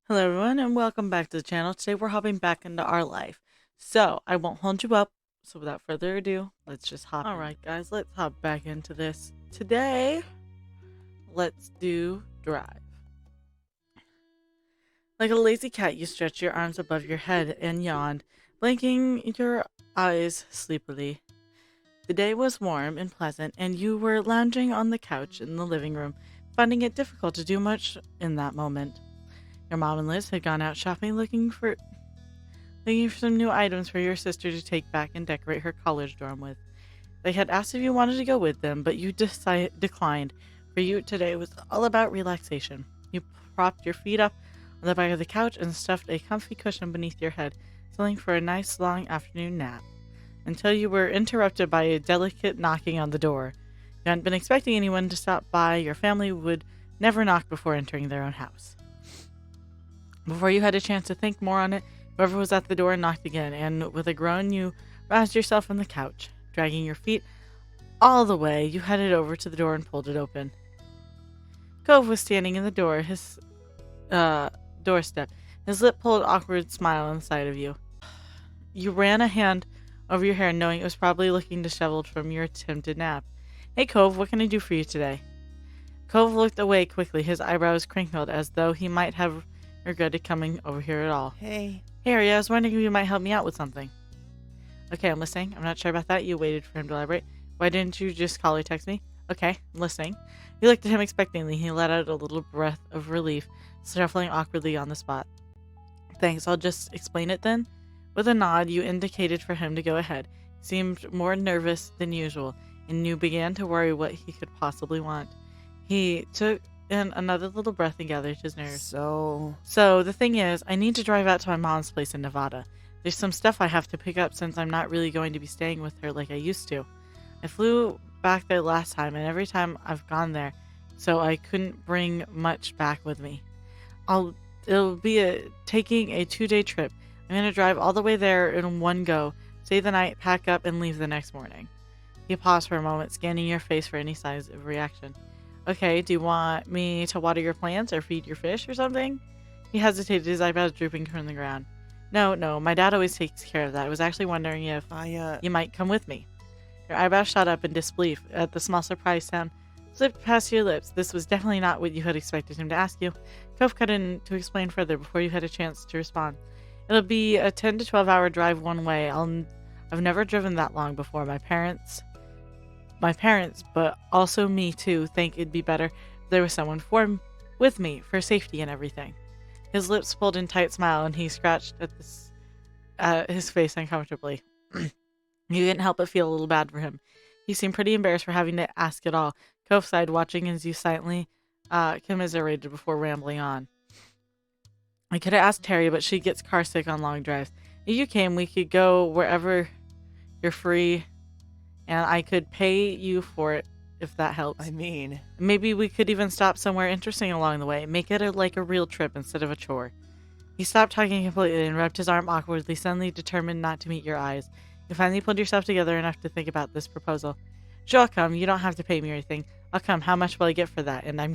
Hello everyone and welcome back to the channel. Today we're hopping back into our life. So I won't hold you up. So without further ado, let's just hop in. Alright guys, let's hop back into this. Today, let's do drive. Like a lazy cat, you stretch your arms above your head and yawned, blinking your eyes sleepily. The day was warm and pleasant, and you were lounging on the couch in the living room, finding it difficult to do much in that moment. Your mom and Liz had gone out shopping looking for some new items for your sister to take back and decorate her college dorm with. They had asked if you wanted to go with them, but you declined. For you, today was all about relaxation. You propped your feet up on the back of the couch and stuffed a comfy cushion beneath your head, settling for a nice long afternoon nap, until you were interrupted by a delicate knocking on the door. You hadn't been expecting anyone to stop by. Your family would never knock before entering their own house. Before you had a chance to think more on it, whoever was at the door knocked again, and with a groan you roused yourself from the couch. Dragging your feet all the way, you headed over to the door and pulled it open. Cove was standing in the door, his doorstep, his lip-pulled awkward smile on the side of you. You ran a hand over your hair, knowing it was probably looking disheveled from your attempted nap. Hey Cove, what can I do for you today? Cove looked away quickly, his eyebrows crinkled as though he might have regretted coming over here at all. Hey. Harry, I was wondering if you might help me out with something. Okay, I'm listening. I'm not sure about that. You waited for him to elaborate. Why didn't you just call or text me? Okay, I'm listening. You looked at him expectantly. He let out a little breath of relief, shuffling awkwardly on the spot. Thanks, I'll just explain it then. With a nod, you indicated for him to go ahead. He seemed more nervous than usual, and you began to worry what he could possibly want. He took in another little breath and gathered his nerves. So the thing is, I need to drive out to my mom's place in Nevada. There's some stuff I have to pick up since I'm not really going to be staying with her like I used to. I flew back there last time, and every time I've gone there, so I couldn't bring much back with me. It'll be taking a 2-day trip. I'm gonna drive all the way there in one go, stay the night, pack up, and leave the next morning. He paused for a moment, scanning your face for any signs of reaction. Okay, do you want me to water your plants or feed your fish or something? He hesitated, his eyebrows drooping from the ground. No, my dad always takes care of that. I was actually wondering if you might come with me. Your eyebrows shot up in disbelief at the small surprise sound slipped past your lips. This was definitely not what you had expected him to ask you. Cove cut in to explain further before you had a chance to respond. It'll be a 10 to 12 hour drive one way. I've never driven that long before. My parents, but also me too, think it'd be better if there was someone with me for safety and everything. His lips pulled in tight smile, and he scratched at his face uncomfortably. You couldn't help but feel a little bad for him. He seemed pretty embarrassed for having to ask at all. Cove sighed, watching as you silently commiserated before rambling on. I could have asked Terry, but she gets car sick on long drives. If you came, we could go wherever you're free, and I could pay you for it if that helps. I mean, Maybe we could even stop somewhere interesting along the way. Make it like a real trip instead of a chore. He stopped talking completely and rubbed his arm awkwardly, suddenly determined not to meet your eyes. You finally pulled yourself together enough to think about this proposal. Sure, I'll come. You don't have to pay me or anything. I'll come. How much will I get for that? And am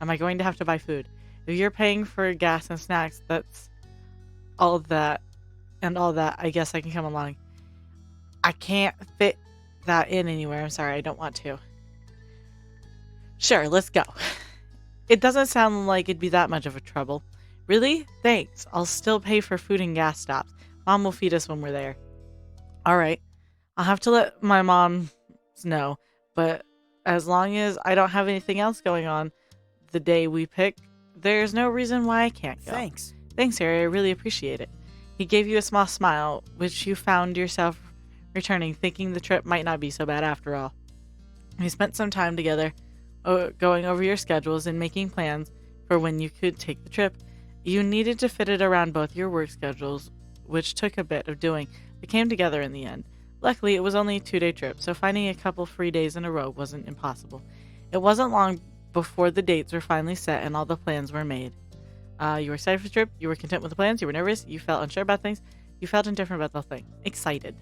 I going to have to buy food? If you're paying for gas and snacks, that's all that, I guess I can come along. I can't fit that in anywhere. I'm sorry, I don't want to. Sure, let's go. It doesn't sound like it'd be that much of a trouble. Really? Thanks. I'll still pay for food and gas stops. Mom will feed us when we're there. Alright. I'll have to let my mom know, but as long as I don't have anything else going on the day we pick, there's no reason why I can't go. thanks. Thanks, Harry. I really appreciate it. He gave you a small smile, which you found yourself returning, thinking the trip might not be so bad after all. You spent some time together, going over your schedules and making plans for when you could take the trip. You needed to fit it around both your work schedules, which took a bit of doing, but came together in the end. Luckily, it was only a 2-day trip, so finding a couple free days in a row wasn't impossible. It wasn't long before the dates were finally set and all the plans were made. You were excited for the trip, you were content with the plans, you were nervous, you felt unsure about things, you felt indifferent about the whole thing. Excited.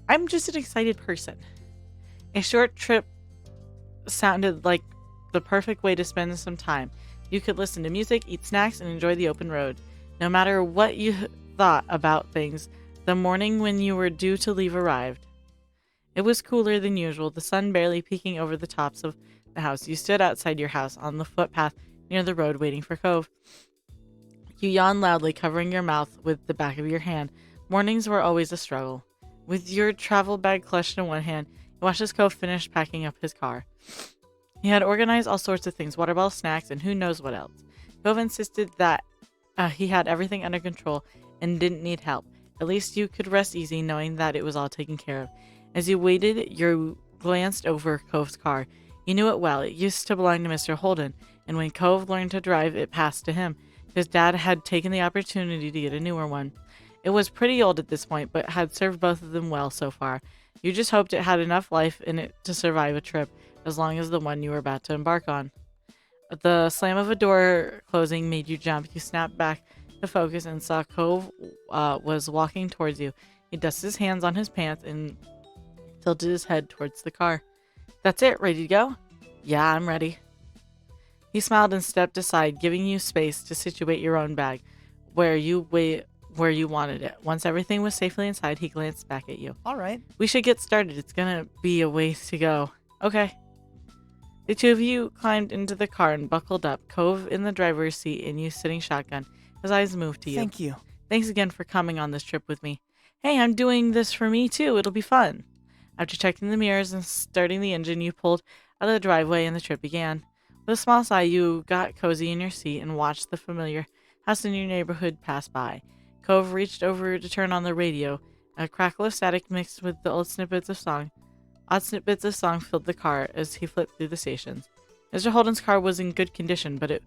I'm just an excited person. A short trip sounded like the perfect way to spend some time. You could listen to music, eat snacks, and enjoy the open road. No matter what you thought about things, the morning when you were due to leave arrived. It was cooler than usual, the sun barely peeking over the tops of the house. You stood outside your house on the footpath near the road waiting for Cove. You yawned loudly, covering your mouth with the back of your hand. Mornings were always a struggle. With your travel bag clutched in one hand, you watched as Cove finished packing up his car. He had organized all sorts of things, water bottles, snacks, and who knows what else. Cove insisted that he had everything under control and didn't need help. At least you could rest easy knowing that it was all taken care of. As you waited, you glanced over Cove's car. You knew it well. It used to belong to Mr. Holden, and when Cove learned to drive, it passed to him. His dad had taken the opportunity to get a newer one. It was pretty old at this point, but had served both of them well so far. You just hoped it had enough life in it to survive a trip, as long as the one you were about to embark on. The slam of a door closing made you jump. You snapped back to focus and saw Cove was walking towards you. He dusted his hands on his pants and tilted his head towards the car. That's it, ready to go? Yeah, I'm ready. He smiled and stepped aside, giving you space to situate your own bag where you wanted it. Once everything was safely inside, he glanced back at you. All right. We should get started. It's gonna be a ways to go. Okay. The two of you climbed into the car and buckled up, Cove in the driver's seat and you sitting shotgun. His eyes moved to you. Thank you. Thanks again for coming on this trip with me. Hey, I'm doing this for me too. It'll be fun. After checking the mirrors and starting the engine, you pulled out of the driveway and the trip began. With a small sigh, you got cozy in your seat and watched the familiar house in your neighborhood pass by. Cove reached over to turn on the radio. A crackle of static mixed with the odd snippets of song filled the car as he flipped through the stations. Mr. Holden's car was in good condition, but it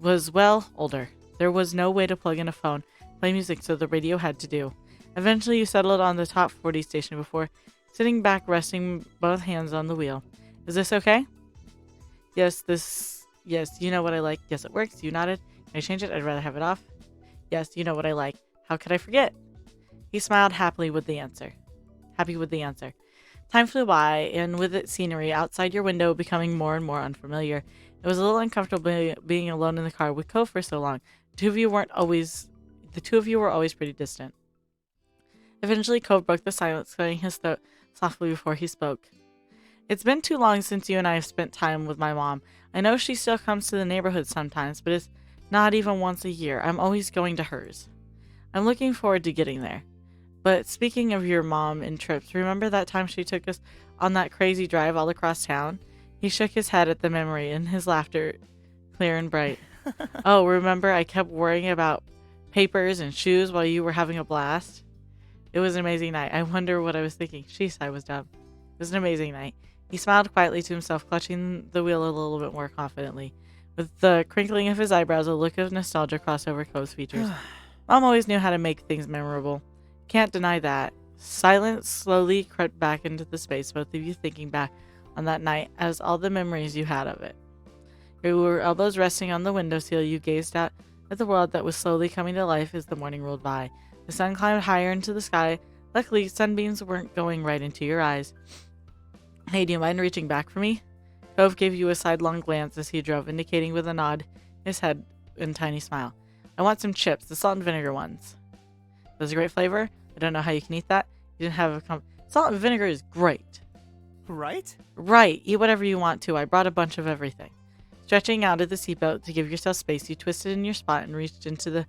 was, well, older. There was no way to plug in a phone, play music, so the radio had to do. Eventually, you settled on the top 40 station before sitting back, resting both hands on the wheel. Is this okay? Yes, you know what I like. Yes, it works. You nodded. Can I change it? I'd rather have it off. Yes, you know what I like. How could I forget? He smiled happily with the answer. Time flew by, and with it scenery outside your window becoming more and more unfamiliar. It was a little uncomfortable being alone in the car with Cove for so long. The two of you were always pretty distant. Eventually, Cove broke the silence, clearing his throat softly before he spoke. It's been too long since you and I have spent time with my mom. I know she still comes to the neighborhood sometimes, but it's not even once a year. I'm always going to hers. I'm looking forward to getting there. But speaking of your mom and trips, remember that time she took us on that crazy drive all across town? He shook his head at the memory, and his laughter clear and bright. Oh, remember I kept worrying about papers and shoes while you were having a blast? It was an amazing night. I wonder what I was thinking. Sheesh, I was dumb. It was an amazing night. He smiled quietly to himself, clutching the wheel a little bit more confidently. With the crinkling of his eyebrows, a look of nostalgia crossed over Cove's features. Mom always knew how to make things memorable. Can't deny that. Silence slowly crept back into the space, both of you thinking back on that night as all the memories you had of it. Your elbows resting on the windowsill, you gazed out at the world that was slowly coming to life as the morning rolled by. The sun climbed higher into the sky. Luckily, sunbeams weren't going right into your eyes. Hey, do you mind reaching back for me? Cove gave you a sidelong glance as he drove, indicating with a nod his head and tiny smile. I want some chips, the salt and vinegar ones. That's a great flavor. I don't know how you can eat that. You didn't have a salt and vinegar is great. Right? Right. Eat whatever you want to. I brought a bunch of everything. Stretching out of the seatbelt to give yourself space, you twisted in your spot and reached into the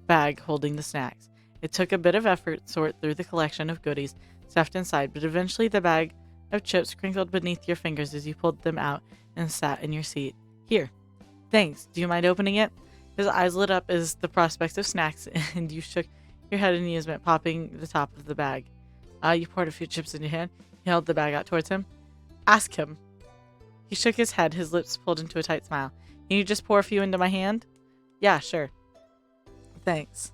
bag holding the snacks. It took a bit of effort to sort through the collection of goodies stuffed inside, but eventually the bag of chips crinkled beneath your fingers as you pulled them out and sat in your seat. Here. Thanks. Do you mind opening it? His eyes lit up as the prospect of snacks, and you shook your head in amusement, popping the top of the bag. You poured a few chips in your hand. He held the bag out towards him. Ask him. He shook his head, his lips pulled into a tight smile. Can you just pour a few into my hand? Yeah, sure. Thanks.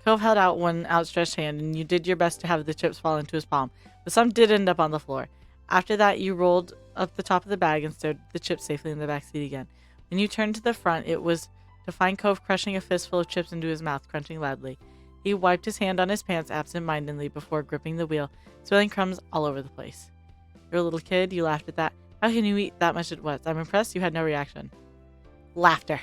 Cove held out one outstretched hand, and you did your best to have the chips fall into his palm, but some did end up on the floor. After that, you rolled up the top of the bag and stowed the chips safely in the back seat again. When you turned to the front, it was to find Cove crushing a fistful of chips into his mouth, crunching loudly. He wiped his hand on his pants absent-mindedly before gripping the wheel, spilling crumbs all over the place. You're a little kid, you laughed at that. How can you eat that much at once? I'm impressed you had no reaction. Laughter.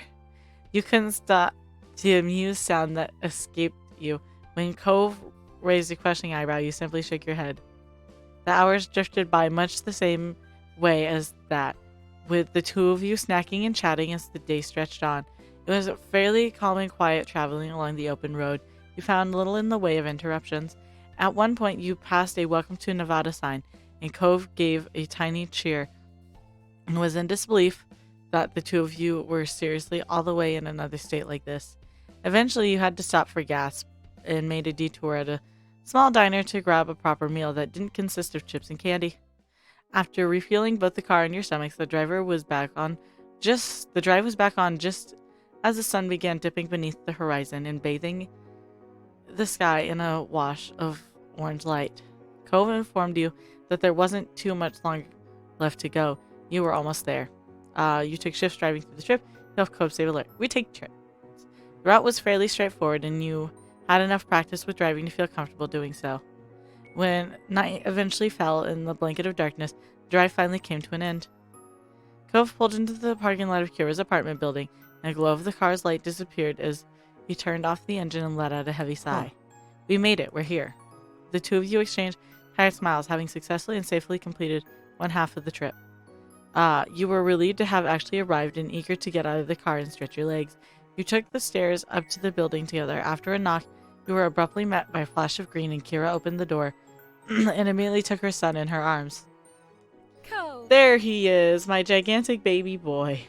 You couldn't stop the amused sound that escaped you. When Cove raised a questioning eyebrow, you simply shook your head. The hours drifted by much the same way as that, with the two of you snacking and chatting as the day stretched on. It was fairly calm and quiet traveling along the open road. You found little in the way of interruptions. At one point, you passed a Welcome to Nevada sign, and Cove gave a tiny cheer and was in disbelief that the two of you were seriously all the way in another state like this. Eventually, you had to stop for gas and made a detour at a small diner to grab a proper meal that didn't consist of chips and candy. After refueling both the car and your stomachs, the drive was back on just as the sun began dipping beneath the horizon and bathing the sky in a wash of orange light. Cove informed you that there wasn't too much longer left to go. You were almost there. You took shifts driving through the trip to help Cove save alert. We take trips. The route was fairly straightforward, and you had enough practice with driving to feel comfortable doing so. When night eventually fell in the blanket of darkness, the drive finally came to an end. Cove pulled into the parking lot of Kira's apartment building, and the glow of the car's light disappeared as he turned off the engine and let out a heavy sigh. We made it. We're here. The two of you exchanged tired smiles, having successfully and safely completed one half of the trip. You were relieved to have actually arrived and eager to get out of the car and stretch your legs. You took the stairs up to the building together. After a knock, you were abruptly met by a flash of green, and Kira opened the door and immediately took her son in her arms. Cove. There he is, my gigantic baby boy.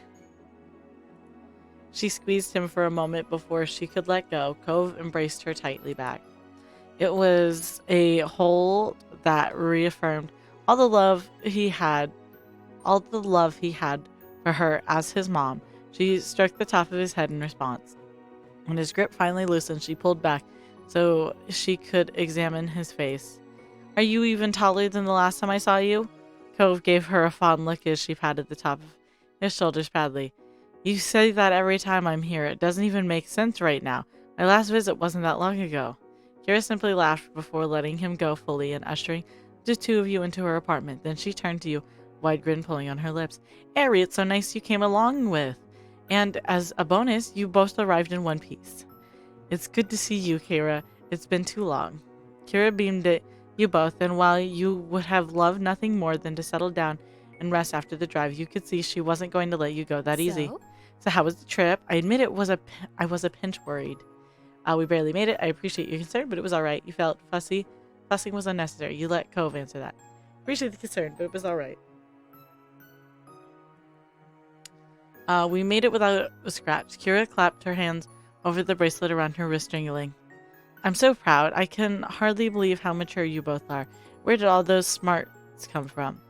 She squeezed him for a moment before she could let go. Cove embraced her tightly back. It was a hold that reaffirmed all the love he had for her as his mom. She stroked the top of his head in response. When his grip finally loosened, she pulled back so she could examine his face. Are you even taller than the last time I saw you? Cove gave her a fond look as she patted the top of his shoulders badly. You say that every time I'm here. It doesn't even make sense right now. My last visit wasn't that long ago. Kira simply laughed before letting him go fully and ushering the two of you into her apartment. Then she turned to you, wide grin pulling on her lips. Ari, it's so nice you came along with. And as a bonus, you both arrived in one piece. It's good to see you, Kira. It's been too long. Kira beamed at you both, and while you would have loved nothing more than to settle down and rest after the drive, you could see she wasn't going to let you go that easy. So how was the trip? I admit I was a pinch worried. We barely made it. I appreciate your concern, but it was all right. You felt fussy. Fussing was unnecessary. You let Cove answer that. Appreciate the concern, but it was all right. We made it without a scratch. Kira clapped her hands over the bracelet around her wrist, jingling. I'm so proud. I can hardly believe how mature you both are. Where did all those smarts come from?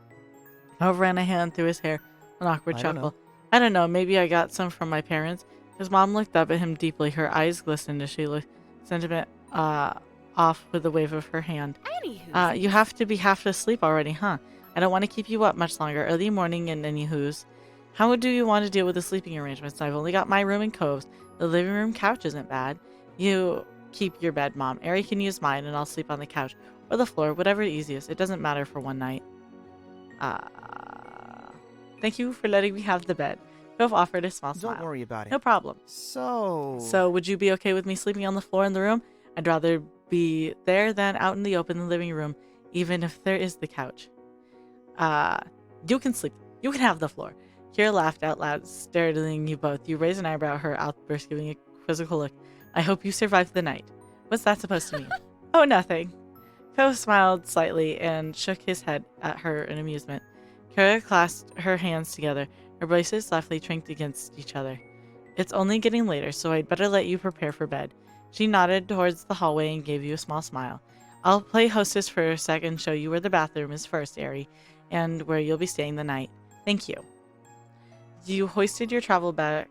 Cove ran a hand through his hair, an awkward chuckle. I don't know. Maybe I got some from my parents. His mom looked up at him deeply. Her eyes glistened as she looked sentiment off with a wave of her hand. You have to be half asleep already, huh? I don't want to keep you up much longer. Early morning and anywho's. How do you want to deal with the sleeping arrangements? I've only got my room and Cove's. The living room couch isn't bad. You keep your bed, Mom. Ari can use mine, and I'll sleep on the couch or the floor, whatever is easiest. It doesn't matter for one night. Thank you for letting me have the bed. Cove offered a small smile. Don't worry about it. No problem. So would you be okay with me sleeping on the floor in the room? I'd rather be there than out in the open in the living room, even if there is the couch. You can sleep. You can have the floor. Kira laughed out loud, startling you both. You raised an eyebrow at her outburst, giving a quizzical look. I hope you survived the night. What's that supposed to mean? Oh, nothing. Cove smiled slightly and shook his head at her in amusement. Kira clasped her hands together. Her bracelets softly trinked against each other. It's only getting later, so I'd better let you prepare for bed. She nodded towards the hallway and gave you a small smile. I'll play hostess for a sec and show you where the bathroom is first, Ari, and where you'll be staying the night. Thank you. You hoisted your travel bag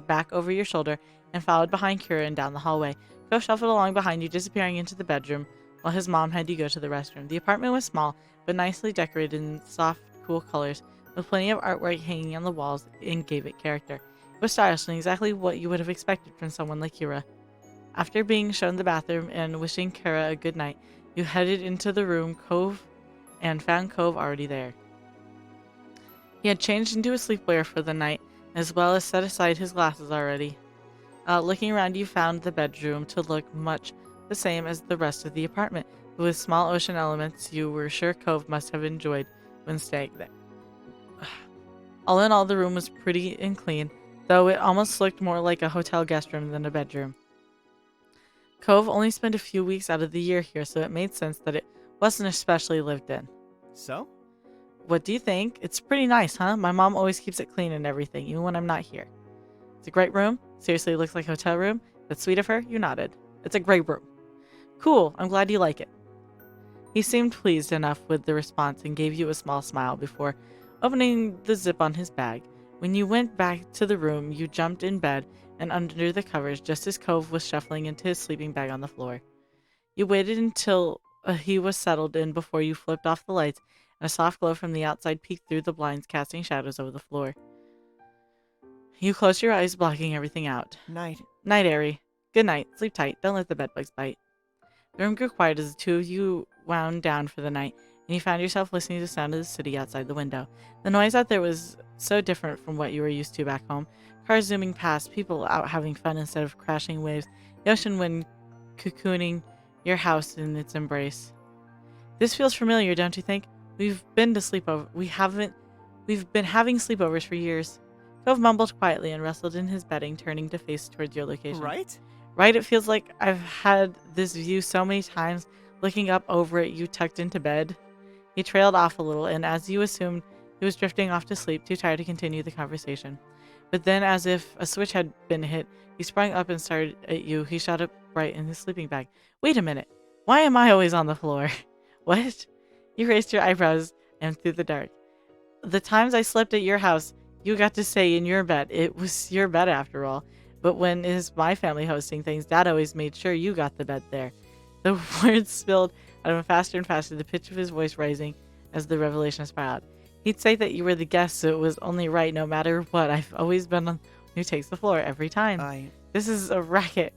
back over your shoulder and followed behind Kira and down the hallway. Cove shuffled along behind you, disappearing into the bedroom, while his mom had you go to the restroom. The apartment was small, but nicely decorated in soft, cool colors, with plenty of artwork hanging on the walls and gave it character. It was stylish and exactly what you would have expected from someone like Kira. After being shown the bathroom and wishing Kira a good night, you headed into the room and found Cove already there. He had changed into a sleepwear for the night as well as set aside his glasses already. Looking around, you found the bedroom to look much the same as the rest of the apartment, but with small ocean elements you were sure Cove must have enjoyed when staying there. All in all, the room was pretty and clean, though it almost looked more like a hotel guest room than a bedroom. Cove only spent a few weeks out of the year here, so it made sense that it wasn't especially lived in. So? What do you think? It's pretty nice, huh? My mom always keeps it clean and everything, even when I'm not here. It's a great room. Seriously, it looks like a hotel room. That's sweet of her. You nodded. It's a great room. Cool. I'm glad you like it. He seemed pleased enough with the response and gave you a small smile before opening the zip on his bag. When you went back to the room, you jumped in bed and under the covers just as Cove was shuffling into his sleeping bag on the floor. You waited until he was settled in before you flipped off the lights, and a soft glow from the outside peeked through the blinds, casting shadows over the floor. You closed your eyes, blocking everything out. Night. Night, Airy. Good night. Sleep tight. Don't let the bedbugs bite. The room grew quiet as the two of you wound down for the night, and you found yourself listening to the sound of the city outside the window. The noise out there was so different from what you were used to back home. Cars zooming past, people out having fun instead of crashing waves, the ocean wind cocooning your house in its embrace. This feels familiar, don't you think? We've been having sleepovers for years. Cove mumbled quietly and rustled in his bedding, turning to face towards your location. Right? It feels like I've had this view so many times, looking up over at you tucked into bed. He trailed off a little, and as you assumed, he was drifting off to sleep, too tired to continue the conversation. But then, as if a switch had been hit, he sprang up and started at you. He shot up right in his sleeping bag. Wait a minute. Why am I always on the floor? What? You raised your eyebrows and through the dark. The times I slept at your house, you got to stay in your bed. It was your bed after all. But when it is my family hosting things, Dad always made sure you got the bed there. The words spilled out of him faster and faster, the pitch of his voice rising as the revelation spiraled. He'd say that you were the guest, so it was only right no matter what. I've always been the one who takes the floor every time. This is a racket.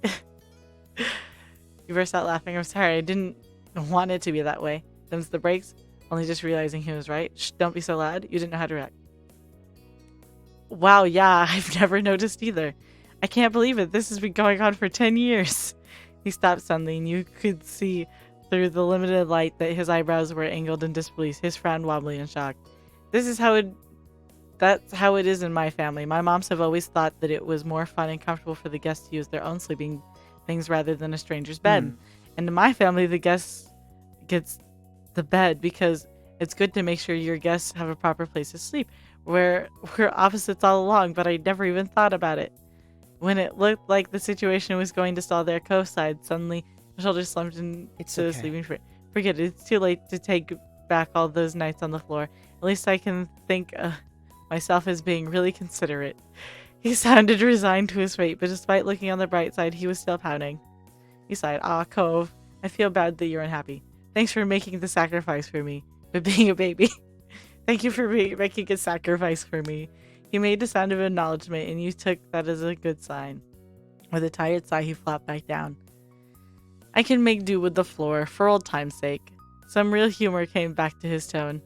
You burst out laughing. I'm sorry, I didn't want it to be that way. Them's the breaks, only just realizing he was right. Shh, don't be so loud. You didn't know how to react. Wow, yeah, I've never noticed either. I can't believe it. This has been going on for 10 years. He stopped suddenly, and you could see through the limited light that his eyebrows were angled in disbelief, his frown wobbly in shock. That's how it is in my family. My moms have always thought that it was more fun and comfortable for the guests to use their own sleeping things rather than a stranger's bed. And in my family, the guest gets the bed because it's good to make sure your guests have a proper place to sleep. We're opposites all along, but I never even thought about it. When it looked like the situation was going to stall their co-side, suddenly my shoulders slumped into the sleeping frame. Forget it. It's too late to take back all those nights on the floor. At least I can think myself as being really considerate. He sounded resigned to his fate, but despite looking on the bright side, he was still pouting. He sighed. Ah, Cove, I feel bad that you're unhappy. Thanks for making the sacrifice for me, but being a baby. Thank you for making a sacrifice for me. He made a sound of acknowledgement, and you took that as a good sign. With a tired sigh, he flopped back down. I can make do with the floor, for old time's sake. Some real humor came back to his tone.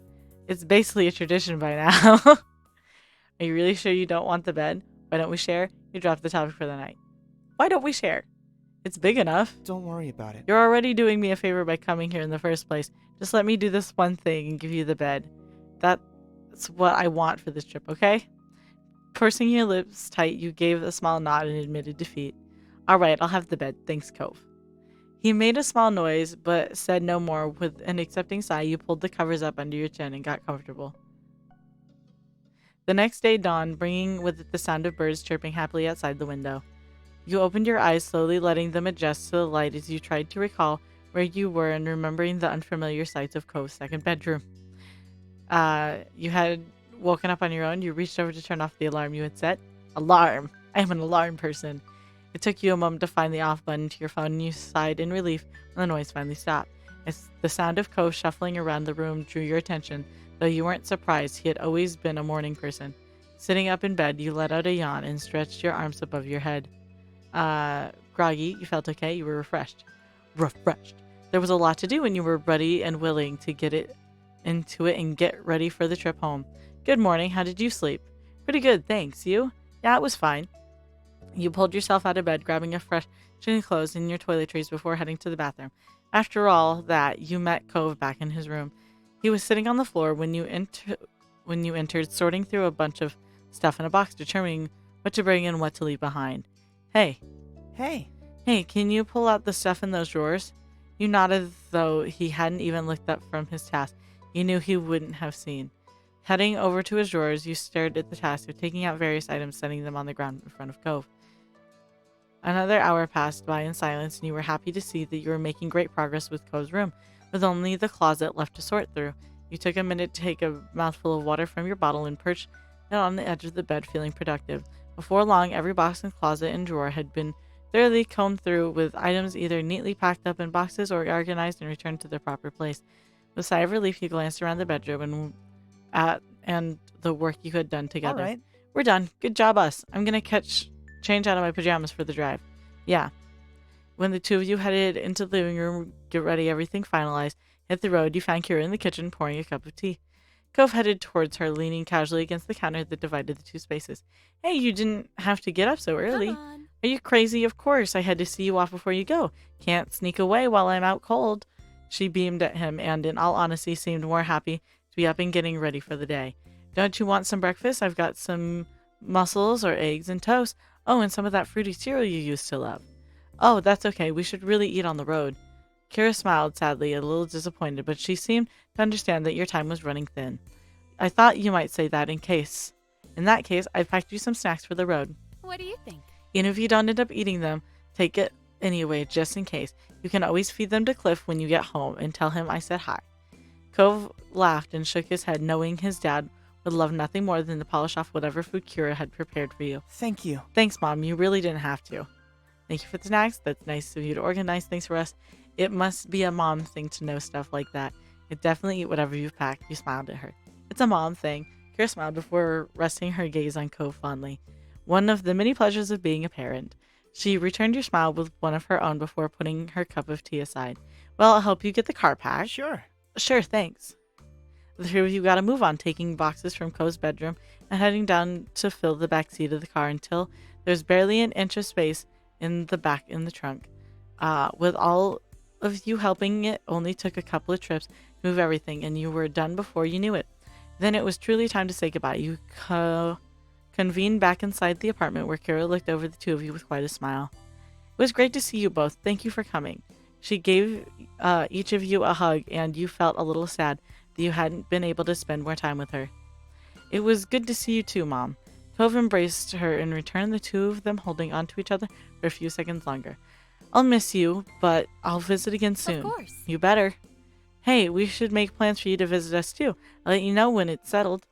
It's basically a tradition by now. Are you really sure you don't want the bed? Why don't we share? You dropped the topic for the night. Why don't we share? It's big enough. Don't worry about it. You're already doing me a favor by coming here in the first place. Just let me do this one thing and give you the bed. That's what I want for this trip, okay? Pursing your lips tight, you gave a small nod and admitted defeat. All right, I'll have the bed. Thanks, Cove. He made a small noise, but said no more. With an accepting sigh, you pulled the covers up under your chin and got comfortable. The next day dawned, bringing with it the sound of birds chirping happily outside the window. You opened your eyes, slowly letting them adjust to the light as you tried to recall where you were and remembering the unfamiliar sights of Cove's second bedroom. You had woken up on your own. You reached over to turn off the alarm you had set. Alarm! I am an alarm person. It took you a moment to find the off button to your phone, and you sighed in relief when the noise finally stopped. As the sound of Cove shuffling around the room drew your attention, though you weren't surprised. He had always been a morning person. Sitting up in bed, you let out a yawn and stretched your arms above your head. Groggy, you felt okay. You were refreshed. There was a lot to do, and you were ready and willing to get into it and get ready for the trip home. Good morning. How did you sleep? Pretty good, thanks. You? Yeah, it was fine. You pulled yourself out of bed, grabbing your fresh change of clothes and your toiletries before heading to the bathroom. After all that, you met Cove back in his room. He was sitting on the floor when you entered, sorting through a bunch of stuff in a box, determining what to bring and what to leave behind. Hey, Hey. hey, can you pull out the stuff in those drawers? You nodded, though he hadn't even looked up from his task. You knew he wouldn't have seen. Heading over to his drawers, you stared at the task of taking out various items, setting them on the ground in front of Cove. Another hour passed by in silence, and you were happy to see that you were making great progress with Cove's room, with only the closet left to sort through. You took a minute to take a mouthful of water from your bottle and perched it on the edge of the bed, feeling productive. Before long, every box and closet and drawer had been thoroughly combed through, with items either neatly packed up in boxes or organized and returned to their proper place. With a sigh of relief, you glanced around the bedroom and the work you had done All together. right. We're done. Good job, us. I'm gonna change out of my pajamas for the drive. Yeah. When the two of you headed into the living room, get ready, everything finalized, hit the road, you found Kira in the kitchen pouring a cup of tea. Cove headed towards her, leaning casually against the counter that divided the two spaces. Hey, you didn't have to get up so early. Come on. Are you crazy? Of course. I had to see you off before you go. Can't sneak away while I'm out cold. She beamed at him and, in all honesty, seemed more happy to be up and getting ready for the day. Don't you want some breakfast? I've got some mussels or eggs and toast. Oh, and some of that fruity cereal you used to love. Oh, that's okay. We should really eat on the road. Kira smiled sadly, a little disappointed, but she seemed to understand that your time was running thin. I thought you might say that in case. In that case, I packed you some snacks for the road. What do you think? Even if you don't end up eating them, take it anyway, just in case. You can always feed them to Cliff when you get home and tell him I said hi. Cove laughed and shook his head, knowing his dad would love nothing more than to polish off whatever food Kira had prepared for you. Thank you. Thanks, Mom. You really didn't have to. Thank you for the snacks. That's nice of you to organize things for us. It must be a mom thing to know stuff like that. You'd definitely eat whatever you've packed. You smiled at her. It's a mom thing. Kira smiled before resting her gaze on Cove fondly. One of the many pleasures of being a parent. She returned your smile with one of her own before putting her cup of tea aside. Well, I'll help you get the car packed. Sure. Sure, thanks. The three of you got to move on, taking boxes from Cove's bedroom and heading down to fill the back seat of the car until there's barely an inch of space in the back in the trunk. With all of you helping, it only took a couple of trips to move everything, and you were done before you knew it. Then it was truly time to say goodbye. You convened back inside the apartment, where Kira looked over the two of you with quite a smile. It was great to see you both. Thank you for coming. She gave each of you a hug, and you felt a little sad that you hadn't been able to spend more time with her. It was good to see you too, Mom. Cove embraced her in return, the two of them holding onto each other for a few seconds longer. I'll miss you, but I'll visit again soon. Of course. You better. Hey, we should make plans for you to visit us too. I'll let you know when it's settled.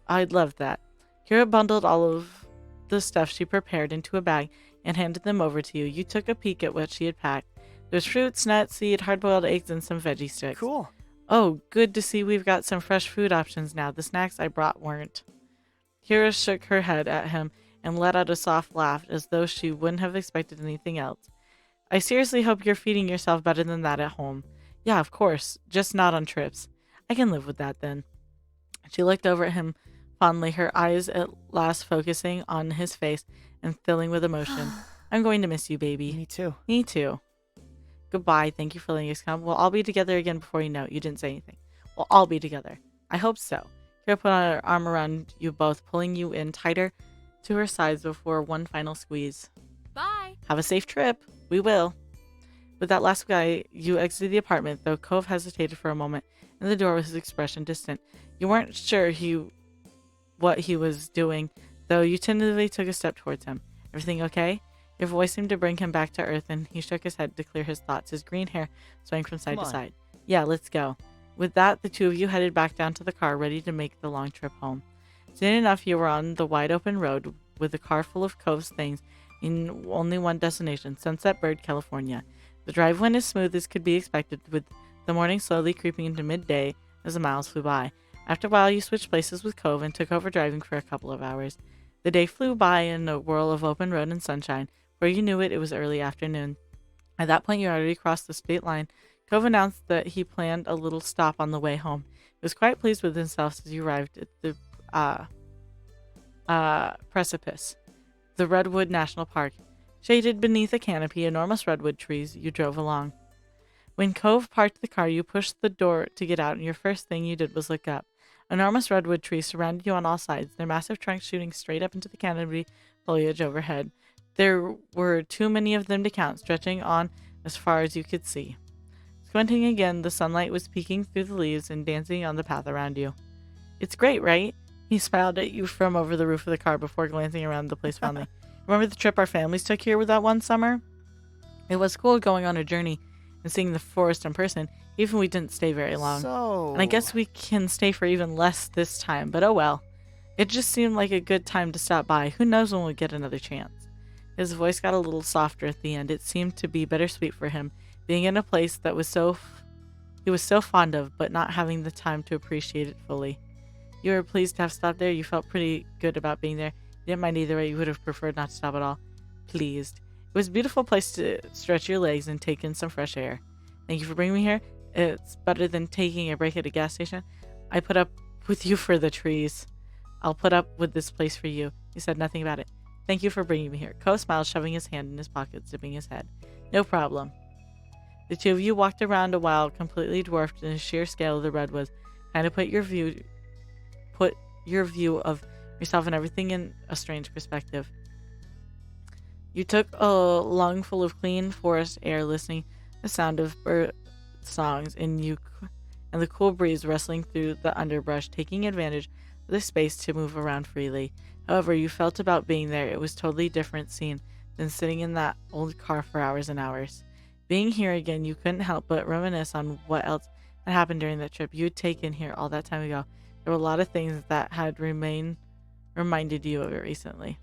I'd love that. Kira bundled all of the stuff she prepared into a bag and handed them over to you. You took a peek at what she had packed. There's fruits, nuts, seed, hard-boiled eggs, and some veggie sticks. Cool. Oh, good to see we've got some fresh food options now. The snacks I brought weren't. Kira shook her head at him and let out a soft laugh, as though she wouldn't have expected anything else. I seriously hope you're feeding yourself better than that at home. Yeah, of course, just not on trips. I can live with that then. She looked over at him fondly, her eyes at last focusing on his face and filling with emotion. I'm going to miss you, baby. Me too. Me too. Goodbye. Thank you for letting us come. We'll all be together again before you know it. You didn't say anything. We'll all be together. I hope so. Kira put her arm around you both, pulling you in tighter to her sides before one final squeeze. Bye. Have a safe trip. We will. With that last guy, you exited the apartment, though Cove hesitated for a moment in the door with his expression distant. You weren't sure what he was doing, though you tentatively took a step towards him. Everything okay? Your voice seemed to bring him back to earth, and he shook his head to clear his thoughts, his green hair swaying from side to side. Yeah, let's go. With that, the two of you headed back down to the car, ready to make the long trip home. Soon enough, you were on the wide open road with a car full of Cove's things in only one destination, Sunset Bird, California. The drive went as smooth as could be expected, with the morning slowly creeping into midday as the miles flew by. After a while, you switched places with Cove and took over driving for a couple of hours. The day flew by in a whirl of open road and sunshine. Before you knew it, it was early afternoon. At that point, you already crossed the state line. Cove announced that he planned a little stop on the way home. He was quite pleased with himself as you arrived at the precipice, the Redwood National Park. Shaded beneath a canopy, enormous redwood trees, you drove along. When Cove parked the car, you pushed the door to get out, and your first thing you did was look up. Enormous redwood trees surrounded you on all sides, their massive trunks shooting straight up into the canopy foliage overhead. There were too many of them to count, stretching on as far as you could see. Squinting again, the sunlight was peeking through the leaves and dancing on the path around you. It's great, right? He smiled at you from over the roof of the car before glancing around the place fondly. Remember the trip our families took here with that one summer? It was cool going on a journey and seeing the forest in person, even if we didn't stay very long. And I guess we can stay for even less this time, but oh well. It just seemed like a good time to stop by. Who knows when we'll get another chance. His voice got a little softer at the end. It seemed to be bittersweet for him, being in a place that was he was so fond of, but not having the time to appreciate it fully. You were pleased to have stopped there. You felt pretty good about being there. You didn't mind either way. You would have preferred not to stop at all. Pleased. It was a beautiful place to stretch your legs and take in some fresh air. Thank you for bringing me here. It's better than taking a break at a gas station. I put up with you for the trees. I'll put up with this place for you. He said nothing about it. Thank you for bringing me here. Ko smiled, shoving his hand in his pocket, zipping his head. No problem. The two of you walked around a while, completely dwarfed in the sheer scale of the redwoods. Kind of put your view of yourself and everything in a strange perspective. You took a lung full of clean forest air, listening to the sound of bird songs and the cool breeze rustling through the underbrush, taking advantage of the space to move around freely. However, you felt about being there. It was a totally different scene than sitting in that old car for hours and hours. Being here again, you couldn't help but reminisce on what else had happened during that trip you had taken here all that time ago. There were a lot of things that had reminded you of it recently.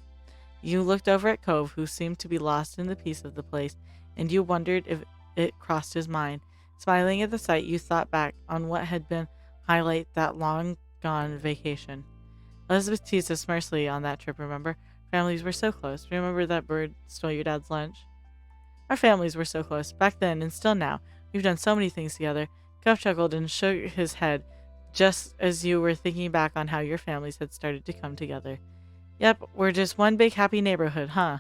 You looked over at Cove, who seemed to be lost in the peace of the place, and you wondered if it crossed his mind. Smiling at the sight, you thought back on what had been highlight that long-gone vacation. Elizabeth teased us mercilessly on that trip, remember? Families were so close. Remember that bird stole your dad's lunch? Our families were so close, back then and still now. We've done so many things together. Cove chuckled and shook his head, just as you were thinking back on how your families had started to come together. Yep, we're just one big happy neighborhood, huh?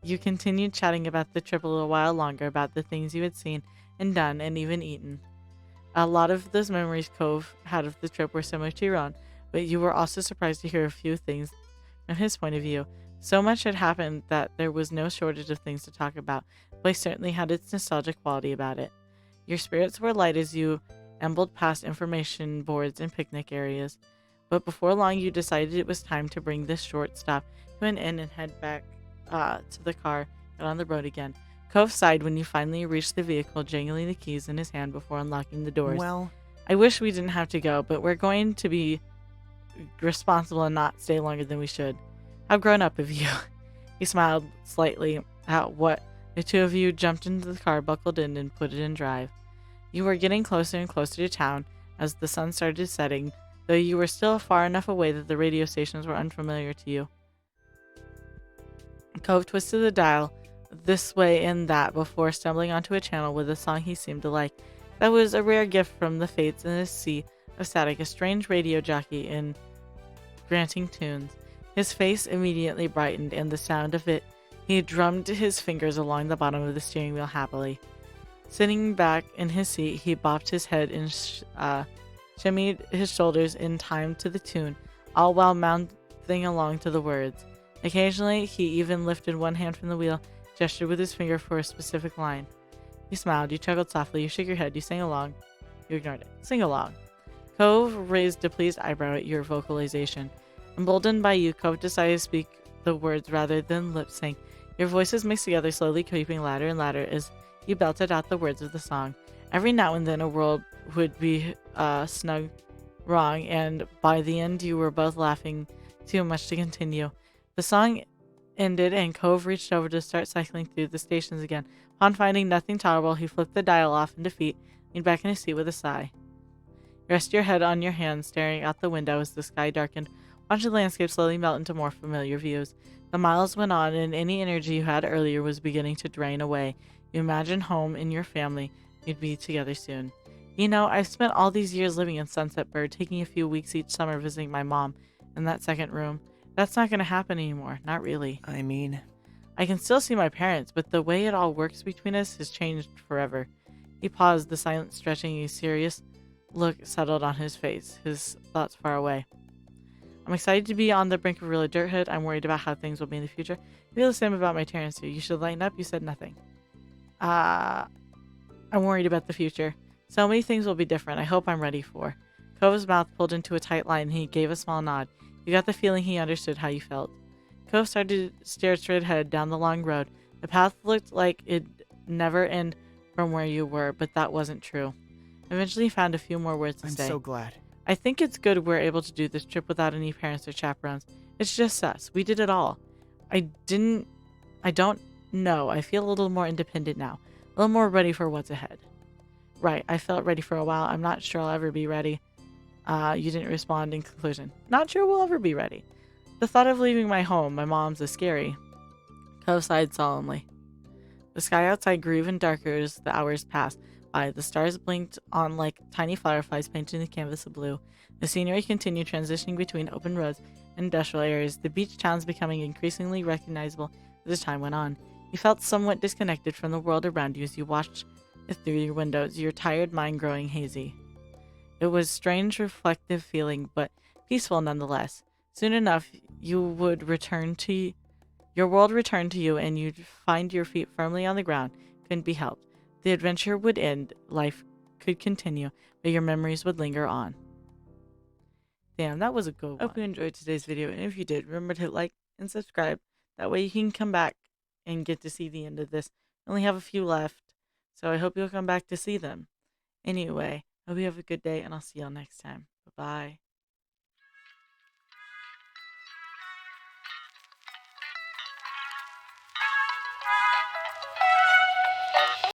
You continued chatting about the trip a little while longer, about the things you had seen and done and even eaten. A lot of those memories Cove had of the trip were similar to your own, but you were also surprised to hear a few things from his point of view. So much had happened that there was no shortage of things to talk about. The place certainly had its nostalgic quality about it. Your spirits were light as you ambled past information boards and picnic areas, but before long you decided it was time to bring this short stop to an end and head back to the car, get on the road again. Cove sighed when you finally reached the vehicle, jangling the keys in his hand before unlocking the doors. Well, I wish we didn't have to go, but we're going to be responsible and not stay longer than we should. How grown up of you. He smiled slightly at what the two of you jumped into the car, buckled in, and put it in drive. You were getting closer and closer to town as the sun started setting, though you were still far enough away that the radio stations were unfamiliar to you. Cove twisted the dial this way and that before stumbling onto a channel with a song he seemed to like. That was a rare gift from the fates in a sea of static, a strange radio jockey in granting tunes. His face immediately brightened, and the sound of it, he drummed his fingers along the bottom of the steering wheel happily. Sitting back in his seat, he bopped his head and shimmied his shoulders in time to the tune, all while mouthing along to the words. Occasionally, he even lifted one hand from the wheel, gestured with his finger for a specific line. You smiled, you chuckled softly, you shook your head, you sang along. You ignored it. Sing along. Cove raised a pleased eyebrow at your vocalization. Emboldened by you, Cove decided to speak the words rather than lip sync. Your voices mixed together, slowly creeping louder and louder as you belted out the words of the song. Every now and then a word would be snug wrong, and by the end you were both laughing too much to continue. The song ended, and Cove reached over to start cycling through the stations again. Upon finding nothing tolerable, he flipped the dial off in defeat, leaned back in his seat with a sigh. You rested your head on your hand, staring out the window as the sky darkened, watching the landscape slowly melt into more familiar views. The miles went on, and any energy you had earlier was beginning to drain away. You imagined home and your family. You'd be together soon. You know, I've spent all these years living in Sunset Bird, taking a few weeks each summer visiting my mom in that second room. That's not going to happen anymore. Not really. I mean, I can still see my parents, but the way it all works between us has changed forever. He paused, the silence stretching, a serious look settled on his face, his thoughts far away. I'm excited to be on the brink of real adulthood. I'm worried about how things will be in the future. I feel the same about my parents too. You should lighten up. You said nothing. Uh, I'm worried about the future. So many things will be different. I hope I'm ready for. Kova's mouth pulled into a tight line and he gave a small nod. You got the feeling he understood how you felt. Kova started to stare straight ahead down the long road. The path looked like it'd never end from where you were, but that wasn't true. Eventually he found a few more words to I'm say. so glad. I think it's good we're able to do this trip without any parents or chaperones. It's just us. We did it all. I don't know. I feel a little more independent now. A little more ready for what's ahead. Right, I felt ready for a while. I'm not sure I'll ever be ready. You didn't respond in conclusion. Not sure we'll ever be ready. The thought of leaving my home, my mom's, is scary. Ko sighed solemnly. The sky outside grew even darker as the hours passed by. The stars blinked on like tiny fireflies painting the canvas of blue. The scenery continued transitioning between open roads and industrial areas, the beach towns becoming increasingly recognizable as time went on. You felt somewhat disconnected from the world around you as you watched it through your windows, your tired mind growing hazy. It was a strange, reflective feeling, but peaceful nonetheless. Soon enough, you would return to your world returned to you, and you'd find your feet firmly on the ground. Couldn't be helped. The adventure would end, life could continue, but your memories would linger on. Damn, that was a good one. Hope you enjoyed today's video, and if you did, remember to hit like and subscribe. That way you can come back and get to see the end of this. I only have a few left, so I hope you'll come back to see them. Anyway, hope you have a good day, and I'll see y'all next time. Bye-bye.